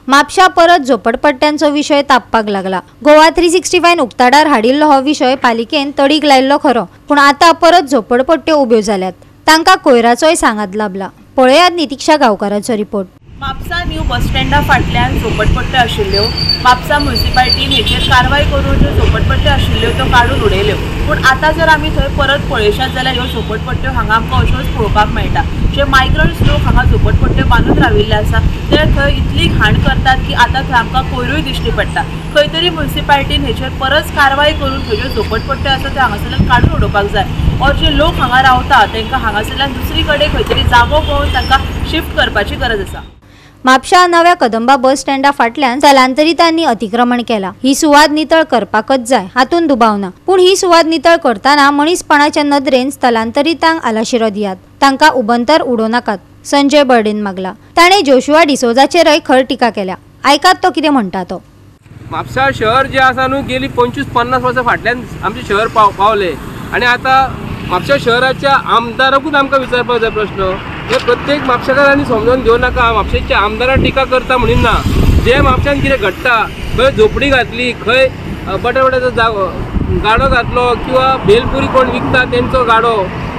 म्हापशा परत झोपडपट्ट्यांचो विषय तापपाक लागला। गोवा 365 उक्ताडार हाडिल्लो हो विषय पालिकेन तडीक लायल्लो खरो, पूण आता परत झोपडपट्ट्यो उब्यो जाल्यात। तांकां कोयराचोय सांगात लाभला। पळयात नितीक्षा गांवकाराचो रिपोर्ट। म्हापसा न्यू बस स्टँडा फाटल्यान झोपडपट्ट्यो आशिल्ल्यो। म्हापसा म्युनिसिपालिटीन हेचेर कारवाय करून ज्यो झोपडपट्ट्यो आशिल्ल्यो त्यो काडून उडयल्यो, पूण आतां जर आमी थंय परत पळयशात जाल्यार ह्यो झोपडपट्ट्यो हांगा आमकां अश्योच पळोवपाक मेळटा। जे मायग्रंट्स लोक हांगा झोपडपट्ट्यो बांदून राविल्ले आसा ते थंय इतली घाण करतात की आतां थंय आमकां कोयरूय दिश्टी पडटा। खंय तरी म्युनिसिपालिटीन हेचेर परत कारवाय करून थंय ज्यो झोपडपट्ट्यो आसा त्यो हांगासरल्यान काडून उडोवपाक जाय, और जे लोक हांगा रावता तांकां हांगासरल्यान दुसरी कडेन खंय तरी जागो पळोवन तांकां शिफ्ट करपाची गरज आसा। म्हापशा नव्या कदंबा बस स्टँडा फाटल्यान स्थलांतरितांनी अतिक्रमण केला। ही सुवात नितळ करपाकच जाय, हातून दुबाव ना, पूण ही सुवात नितळ करताना मनीसपणाच्या नदरेन स्थलांतरितांक आलाशिरो दियात, तांकां उबंतर उडो नाकात, संजय बर्डेन मागला। ताणें जोशुआ डिसोजाचेरय खर टिका केल्या। आयकात तो कितें म्हणटा तो। म्हापसा शहर जे आसा न्हू गेली 25-50 वर्सां फाटल्यान आमचे शहर पावले, आनी आतां म्हापशा शहराच्या आमदाराकूच आमकां विचारपाक जाय प्रश्न। हे प्रत्येक म्हापशेकारांनी समजून घेवं नाका, म्हापशेच्या आमदाराक टिका करता म्हणून ना। जे म्हापशान कितें घडटा, खंय झोपडी घातली, खंय बटाबटाचो गाडो घातलो किंवा भेलपुरी कोण विकता तेंचो गाडो,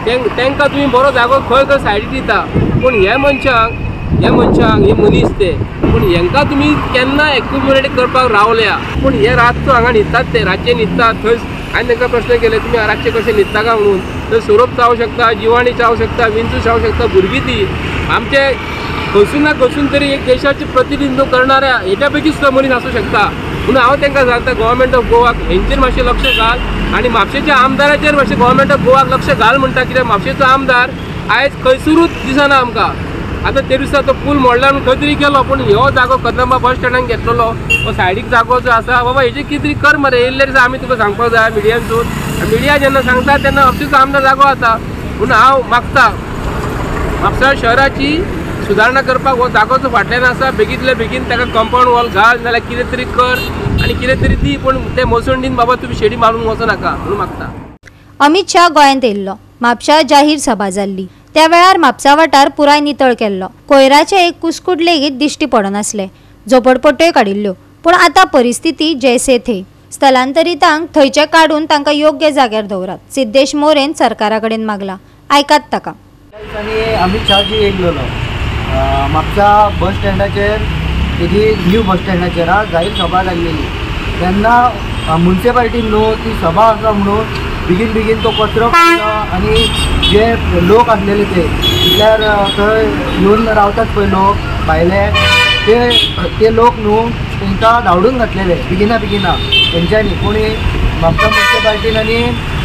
तांकां तुमी बरो जागो खंय खंय सायडीक दिता, पूण हे मनशांक हे मनीस ते, पूण हेंकां तुमी केन्ना एक्युमुलेट करपाक रावल्या। पूण हे रातचो हांगा न्हिदतात, ते रातचे न्हिदतात थंय। हांवें तांकां प्रश्न केले, तुमी रातचे कशें न्हिदता काय म्हणून। थंय सोरोप चावूं शकता, जिवाणी चावूं शकता, विंचू चावूं शकता, भुरगीं ती आमचे खसून ना खसून तरी एक देशाचे प्रतिनिधित्व करणाऱ्या हेच्या पैकी सुद्दां मनीस आसूं शकता। म्हणून हांव तांकां सांगता, गव्हर्मेंट ऑफ गोवाक हेंचेर मातशें लक्ष घाल, आनी म्हापशेच्या आमदाराचेर मातशें गव्हर्मेंट ऑफ गोवाक लक्ष घाल म्हणटा। कित्याक म्हापशेचो आमदार आयज खंयसरूच दिसना आमकां। आतां ते दिसा तो पूल मोडला म्हणून खंय तरी गेलो, पूण हो जागो कदंबा बस स्टँडान घेतलेलो, हो सायडीक जागो जो आसा, बाबा हेजेर कितें तरी कर मरे। येयल्ले दिसा आमी तुका सांगपाक जाय मिडियांतून, मिडिया जेन्ना सांगता तेन्ना म्हापशेचो आमदार जागो जाता। म्हणून हांव मागता म्हापसा शहराची सुदारणा करपाक हो जागो जो फाटल्यान आसा बेगींतल्या बेगीन ताका कंपाऊंड वॉल घाल, नाल्यार कितें तरी कर आनी कितें तरी दी, पूण ते मोसंडीन बाबा तुमी शेडी मारून वचो नाका म्हणून मागता। अमित शाह गोंयांत येयल्लो। म्हापशा जाहीर सभा जाल्ली, त्या वेळार म्हापसा वाठार पुराय नितळ केल्लो। कोयराचे एक कुस्कूट लेगीत दिश्टी पडनासले। झोपडपट्ट्योय काडिल्ल्यो, पूण आतां परिस्थिती जैसे थे। स्थलांतरितांक थंयचे काडून तांकां योग्य जाग्यार दवरात, सिद्धेश मोरेन सरकारा कडेन मागला। आयकात ताका। अमित शाहजी येयल्लो म्हापसा बस स्टँडाचेर, तेजी न्यू बस स्टँडाचेर जाहीर सभा जाल्लेली। तेन्ना म्युनिसिपालिटीन न्हू ती सभा आसा म्हणून बेगीन बेगीन तो कचरो काडलो, आनी जे लोक आसलेले म्हटल्यार थंय येवन रावतात पळय लोक भायले, ते लोक न्हू तांकां धांवडून घातलेले बेगिना तेंच्यांनी। कोणी म्हापसा म्युनिसिपालिटीन आनी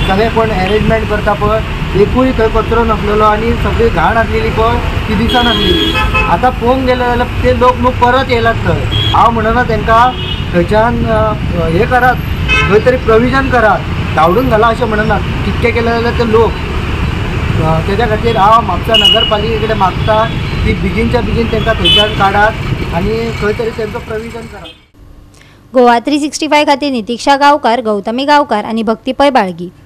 सगळे कोण अरेंजमेंट करता पळय, एकूय थंय कचरो नासलेलो आनी सगळी घाण आसलेली पळय ती दिसनासलेली। आतां पळोवंक गेले जाल्यार ते लोक न्हू परत येयलात थंय। हांव म्हणना तांकां थंयच्यान हे करात, खंय तरी प्रोविजन करात, धांवडून घाला अशें म्हणना। कितके केले जाल्यार ते लोक, तेज्या खातीर हांव म्हापसा नगरपालिके कडेन मागता की बेगीनच्या बेगीन तांकां थंयच्यान काडात आनी खंय तरी तांचो प्रोविजन करात। गोवा 365 खातीर नितीक्षा गांवकार, गौतमी गांवकार आनी भक्तीपय बाळगी।